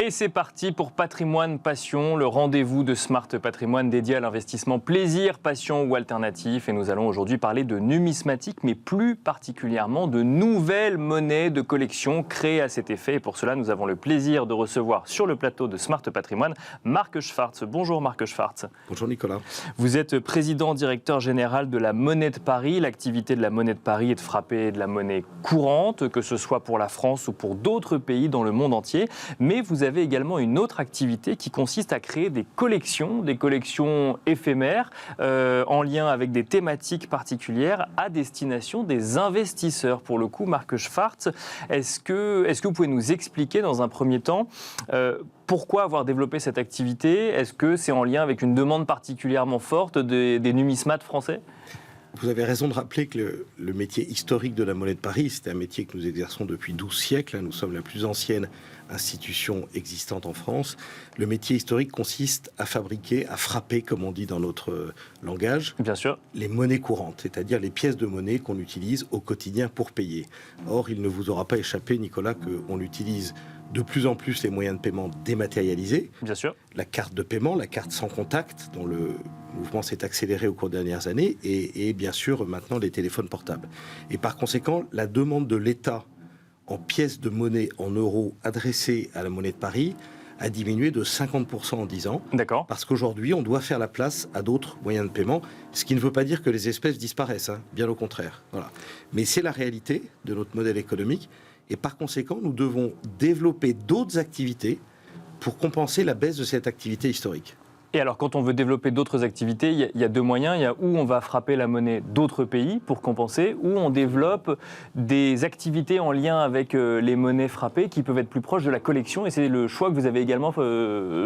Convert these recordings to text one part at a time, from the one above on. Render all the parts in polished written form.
Et c'est parti pour Patrimoine Passion, le rendez-vous de Smart Patrimoine dédié à l'investissement plaisir, passion ou alternatif. Et nous allons aujourd'hui parler de numismatique, mais plus particulièrement de nouvelles monnaies de collection créées à cet effet. Et pour cela, nous avons le plaisir de recevoir sur le plateau de Smart Patrimoine Marc Schwartz. Bonjour Marc Schwartz. Bonjour Nicolas. Vous êtes président-directeur général de la Monnaie de Paris. L'activité de la Monnaie de Paris est de frapper de la monnaie courante, que ce soit pour la France ou pour d'autres pays dans le monde entier. Mais vous avez également une autre activité qui consiste à créer des collections éphémères en lien avec des thématiques particulières à destination des investisseurs. Pour le coup, Marc Schwartz, est-ce que vous pouvez nous expliquer dans un premier temps pourquoi avoir développé cette activité? Est-ce que c'est en lien avec une demande particulièrement forte des numismates français? Vous avez raison de rappeler que le métier historique de la Monnaie de Paris, c'est un métier que nous exerçons depuis 12 siècles. Nous sommes la plus ancienne institution existante en France. Le métier historique consiste à fabriquer, à frapper, comme on dit dans notre langage, bien sûr, les monnaies courantes, c'est-à-dire les pièces de monnaie qu'on utilise au quotidien pour payer. Or, il ne vous aura pas échappé, Nicolas, qu'on utilise de plus en plus les moyens de paiement dématérialisés. Bien sûr. La carte de paiement, la carte sans contact, dont le mouvement s'est accéléré au cours des dernières années, et bien sûr maintenant les téléphones portables. Et par conséquent, la demande de l'État en pièces de monnaie en euros adressées à la Monnaie de Paris a diminué de 50% en 10 ans. D'accord. Parce qu'aujourd'hui, on doit faire la place à d'autres moyens de paiement, ce qui ne veut pas dire que les espèces disparaissent, bien au contraire. Voilà. Mais c'est la réalité de notre modèle économique. Et par conséquent, nous devons développer d'autres activités pour compenser la baisse de cette activité historique. Et alors, quand on veut développer d'autres activités, il y a deux moyens. Il y a où on va frapper la monnaie d'autres pays pour compenser, ou on développe des activités en lien avec les monnaies frappées qui peuvent être plus proches de la collection. Et c'est le choix que vous avez également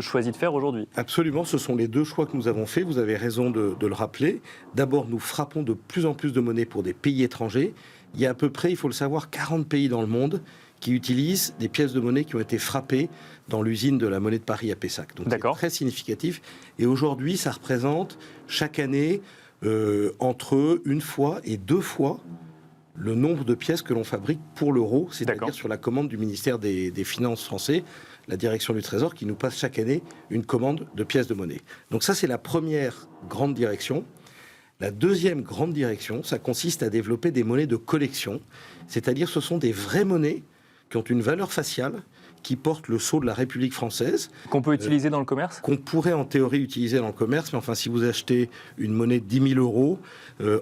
choisi de faire aujourd'hui. Absolument, ce sont les deux choix que nous avons faits. Vous avez raison de le rappeler. D'abord, nous frappons de plus en plus de monnaies pour des pays étrangers. Il y a à peu près, il faut le savoir, 40 pays dans le monde qui utilisent des pièces de monnaie qui ont été frappées dans l'usine de la Monnaie de Paris à Pessac. Donc c'est très significatif. Et aujourd'hui, ça représente chaque année entre une fois et deux fois le nombre de pièces que l'on fabrique pour l'euro, c'est-à-dire sur la commande du ministère des Finances français, la direction du Trésor, qui nous passe chaque année une commande de pièces de monnaie. Donc ça, c'est la première grande direction. La deuxième grande direction, ça consiste à développer des monnaies de collection, c'est-à-dire ce sont des vraies monnaies qui ont une valeur faciale, qui portent le sceau de la République française. Qu'on peut utiliser dans le commerce ? Qu'on pourrait en théorie utiliser dans le commerce, mais enfin si vous achetez une monnaie de 10 000 euros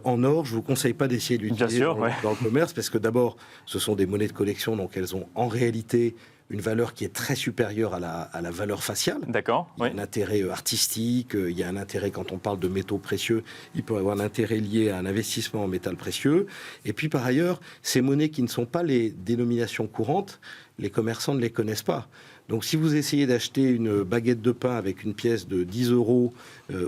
en or, je ne vous conseille pas d'essayer de l'utiliser dans le commerce, parce que d'abord, ce sont des monnaies de collection, donc elles ont en réalité une valeur qui est très supérieure à la valeur faciale. D'accord. Il y a un intérêt artistique, il y a un intérêt quand on parle de métaux précieux, il peut y avoir un intérêt lié à un investissement en métal précieux. Et puis par ailleurs, ces monnaies qui ne sont pas les dénominations courantes, les commerçants ne les connaissent pas. Donc si vous essayez d'acheter une baguette de pain avec une pièce de 10 euros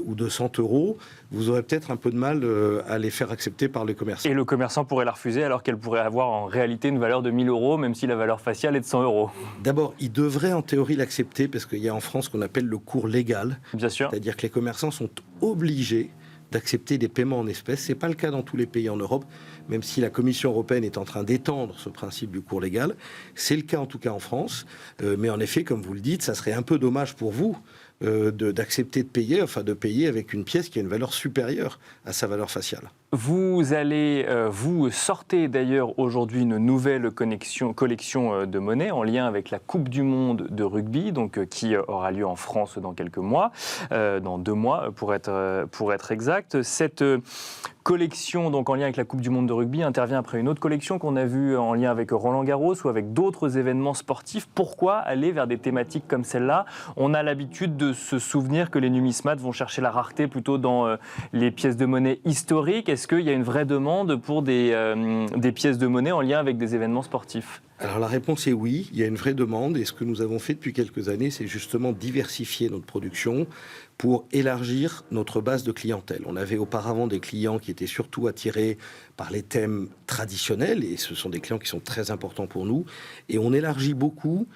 ou de 100 euros, vous aurez peut-être un peu de mal à les faire accepter par les commerçants. Et le commerçant pourrait la refuser alors qu'elle pourrait avoir en réalité une valeur de 1 000 euros, même si la valeur faciale est de 100 euros. D'abord, il devrait en théorie l'accepter parce qu'il y a en France ce qu'on appelle le cours légal. Bien sûr. C'est-à-dire que les commerçants sont obligés d'accepter des paiements en espèces. Ce n'est pas le cas dans tous les pays en Europe, même si la Commission européenne est en train d'étendre ce principe du cours légal. C'est le cas en tout cas en France. Mais en effet, comme vous le dites, ça serait un peu dommage pour vous d'accepter de payer avec une pièce qui a une valeur supérieure à sa valeur faciale. Vous sortez d'ailleurs aujourd'hui une nouvelle collection de monnaies en lien avec la Coupe du Monde de rugby, donc qui aura lieu en France dans quelques mois, dans 2 mois pour être exact. Cette collection donc en lien avec la Coupe du Monde de rugby intervient après une autre collection qu'on a vue en lien avec Roland-Garros ou avec d'autres événements sportifs. Pourquoi aller vers des thématiques comme celle-là ? On a l'habitude de se souvenir que les numismates vont chercher la rareté plutôt dans les pièces de monnaie historiques. Est-ce qu'il y a une vraie demande pour des pièces de monnaie en lien avec des événements sportifs ? Alors la réponse est oui, il y a une vraie demande et ce que nous avons fait depuis quelques années, c'est justement diversifier notre production pour élargir notre base de clientèle. On avait auparavant des clients qui étaient surtout attirés par les thèmes traditionnels et ce sont des clients qui sont très importants pour nous et on élargit beaucoup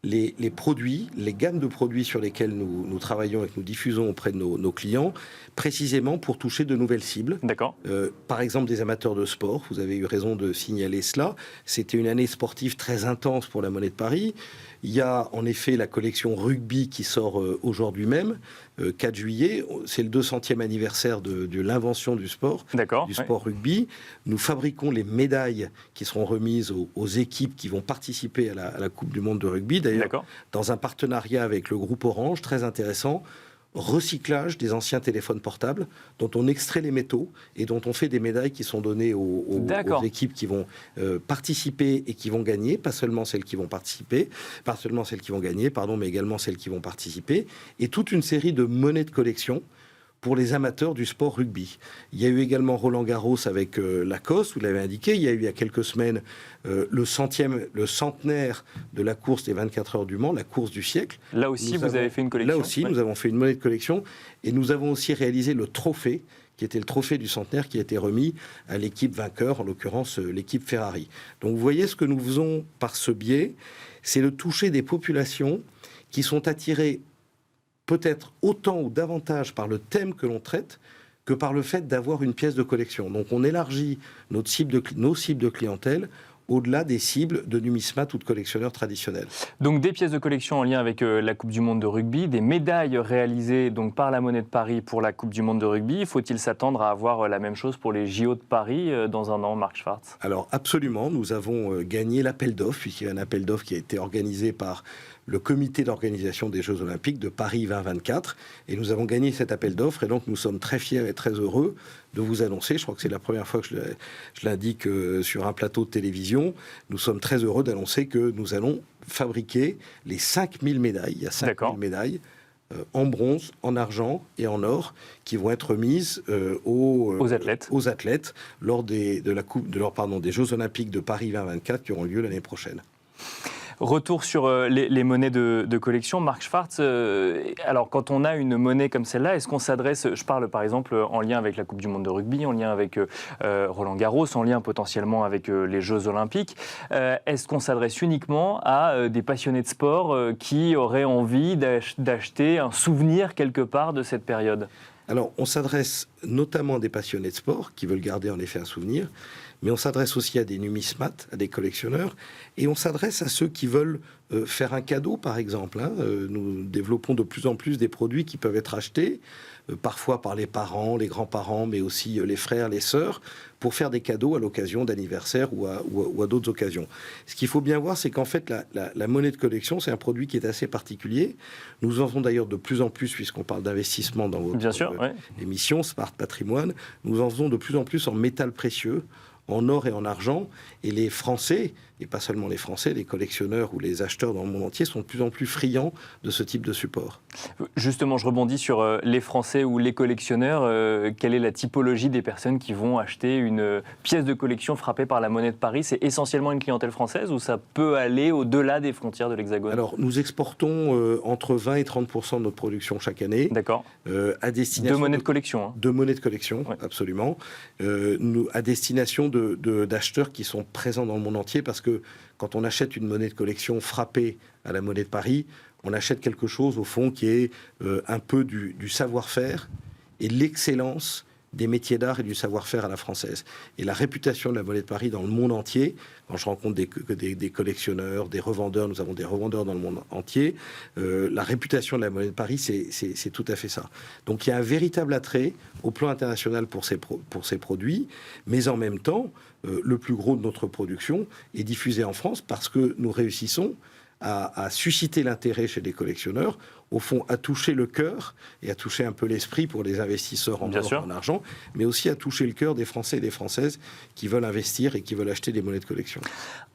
les produits, les gammes de produits sur lesquels nous travaillons et que nous diffusons auprès de nos clients, précisément pour toucher de nouvelles cibles. D'accord. Par exemple, des amateurs de sport, vous avez eu raison de signaler cela. C'était une année sportive très intense pour la Monnaie de Paris. Il y a en effet la collection rugby qui sort aujourd'hui même, 4 juillet. C'est le 200e anniversaire de l'invention du sport, du sport rugby. Nous fabriquons les médailles qui seront remises aux équipes qui vont participer à la Coupe du Monde de rugby. D'ailleurs, dans un partenariat avec le groupe Orange, très intéressant. Recyclage des anciens téléphones portables dont on extrait les métaux et dont on fait des médailles qui sont données aux équipes qui vont participer et qui vont gagner, pas seulement celles qui vont participer, pas seulement celles qui vont gagner, pardon, mais également celles qui vont participer, et toute une série de monnaies de collection pour les amateurs du sport rugby. Il y a eu également Roland Garros avec Lacoste, vous l'avez indiqué. Il y a eu il y a quelques semaines le centenaire de la course des 24 heures du Mans, la course du siècle. Là aussi, vous avez fait une collection. Là aussi, nous avons fait une monnaie de collection et nous avons aussi réalisé le trophée, qui était le trophée du centenaire, qui a été remis à l'équipe vainqueur, en l'occurrence l'équipe Ferrari. Donc vous voyez, ce que nous faisons par ce biais, c'est le toucher des populations qui sont attirées peut-être autant ou davantage par le thème que l'on traite que par le fait d'avoir une pièce de collection. Donc on élargit nos cibles de clientèle au-delà des cibles de numismates ou de collectionneurs traditionnels. Donc des pièces de collection en lien avec la Coupe du Monde de rugby, des médailles réalisées donc par la Monnaie de Paris pour la Coupe du Monde de rugby. Faut-il s'attendre à avoir la même chose pour les JO de Paris dans un an, Marc Schwartz ? Alors absolument, nous avons gagné l'appel d'offres, puisqu'il y a un appel d'offres qui a été organisé par le comité d'organisation des Jeux Olympiques de Paris 2024. Et nous avons gagné cet appel d'offres. Et donc, nous sommes très fiers et très heureux de vous annoncer, je crois que c'est la première fois que je l'indique sur un plateau de télévision, nous sommes très heureux d'annoncer que nous allons fabriquer les 5000 médailles. Il y a 5000 médailles en bronze, en argent et en or qui vont être mises aux athlètes lors des Jeux Olympiques de Paris 2024 qui auront lieu l'année prochaine. Retour sur les monnaies de collection. Marc Schwartz, alors quand on a une monnaie comme celle-là, est-ce qu'on s'adresse, je parle par exemple en lien avec la Coupe du Monde de rugby, en lien avec Roland Garros, en lien potentiellement avec les Jeux Olympiques, est-ce qu'on s'adresse uniquement à des passionnés de sport qui auraient envie d'acheter un souvenir quelque part de cette période ? Alors, on s'adresse notamment à des passionnés de sport qui veulent garder en effet un souvenir, mais on s'adresse aussi à des numismates, à des collectionneurs, et on s'adresse à ceux qui veulent faire un cadeau, par exemple. Nous développons de plus en plus des produits qui peuvent être achetés, parfois par les parents, les grands-parents, mais aussi les frères, les sœurs, pour faire des cadeaux à l'occasion d'anniversaires ou à d'autres occasions. Ce qu'il faut bien voir, c'est qu'en fait, la monnaie de collection, c'est un produit qui est assez particulier. Nous en faisons d'ailleurs de plus en plus, puisqu'on parle d'investissement dans votre émission, Smart Patrimoine, nous en faisons de plus en plus en métal précieux, en or et en argent, et les Français, et pas seulement les Français, les collectionneurs ou les acheteurs dans le monde entier sont de plus en plus friands de ce type de support. Justement, je rebondis sur les Français ou les collectionneurs. Quelle est la typologie des personnes qui vont acheter une pièce de collection frappée par la Monnaie de Paris ? C'est essentiellement une clientèle française ou ça peut aller au-delà des frontières de l'Hexagone ? Alors, nous exportons entre 20 et 30% de notre production chaque année. D'accord. À destination de monnaie de collection. De monnaie de collection, absolument. À destination d'acheteurs qui sont présents dans le monde entier, parce que quand on achète une monnaie de collection frappée à la Monnaie de Paris, on achète quelque chose au fond qui est un peu du savoir-faire et de l'excellence des métiers d'art et du savoir-faire à la française. Et la réputation de la Monnaie de Paris dans le monde entier, quand je rencontre des collectionneurs, des revendeurs, nous avons des revendeurs dans le monde entier, la réputation de la Monnaie de Paris, c'est tout à fait ça. Donc il y a un véritable attrait au plan international pour ces produits, mais en même temps, le plus gros de notre production est diffusé en France parce que nous réussissons à susciter l'intérêt chez les collectionneurs, au fond à toucher le cœur et à toucher un peu l'esprit pour les investisseurs en or et en argent, mais aussi à toucher le cœur des Français et des Françaises qui veulent investir et qui veulent acheter des monnaies de collection.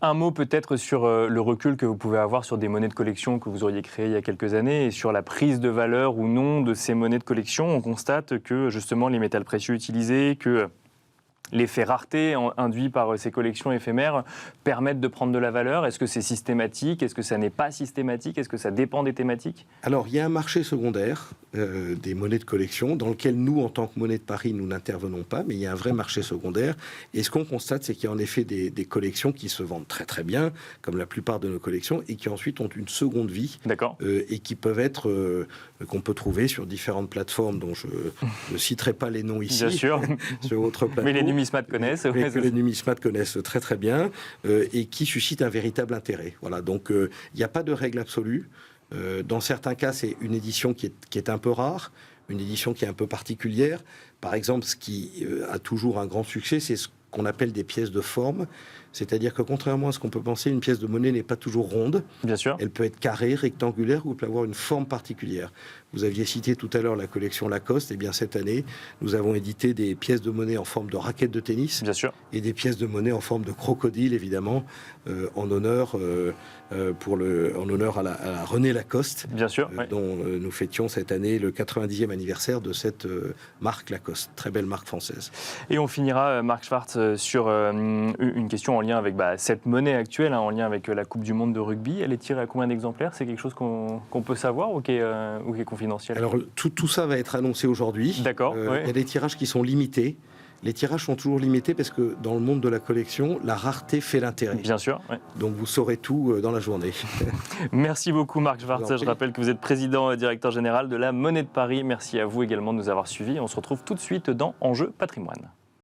Un mot peut-être sur le recul que vous pouvez avoir sur des monnaies de collection que vous auriez créées il y a quelques années et sur la prise de valeur ou non de ces monnaies de collection. On constate que justement les métals précieux utilisés, que l'effet rareté induit par ces collections éphémères permettent de prendre de la valeur. Est-ce que c'est systématique ? Est-ce que ça n'est pas systématique ? Est-ce que ça dépend des thématiques ? Alors, il y a un marché secondaire des monnaies de collection, dans lequel nous, en tant que Monnaie de Paris, nous n'intervenons pas, mais il y a un vrai marché secondaire. Et ce qu'on constate, c'est qu'il y a en effet des collections qui se vendent très très bien, comme la plupart de nos collections, et qui ensuite ont une seconde vie, et qui peuvent être, qu'on peut trouver sur différentes plateformes dont je ne citerai pas les noms ici, bien sûr. sur votre plateau. Mais les numismates connaissent. Mais que les numismates connaissent très très bien, et qui suscitent un véritable intérêt. Voilà, donc il n'y a pas de règle absolue. Dans certains cas, c'est une édition qui est un peu rare, une édition qui est un peu particulière. Par exemple, ce qui a toujours un grand succès, c'est ce qu'on appelle des pièces de forme. C'est-à-dire que contrairement à ce qu'on peut penser, une pièce de monnaie n'est pas toujours ronde. Bien sûr. Elle peut être carrée, rectangulaire, ou elle peut avoir une forme particulière. Vous aviez cité tout à l'heure la collection Lacoste. Eh bien, cette année, nous avons édité des pièces de monnaie en forme de raquette de tennis. Bien sûr. Et des pièces de monnaie en forme de crocodile, évidemment, en honneur à la René Lacoste. Bien sûr. Dont nous fêtions cette année le 90e anniversaire de cette marque Lacoste. Très belle marque française. Et on finira, Marc Schwartz, sur une question en lien avec cette monnaie actuelle, en lien avec la Coupe du Monde de rugby. Elle est tirée à combien d'exemplaires? C'est quelque chose qu'on peut savoir ou qui est confidentiel? Alors, tout ça va être annoncé aujourd'hui. D'accord. Il y a des tirages qui sont limités. Les tirages sont toujours limités parce que dans le monde de la collection, la rareté fait l'intérêt. Bien sûr. Ouais. Donc vous saurez tout dans la journée. Merci beaucoup Marc Schwartz. Je rappelle que vous êtes président et directeur général de la Monnaie de Paris. Merci à vous également de nous avoir suivis. On se retrouve tout de suite dans Enjeu Patrimoine.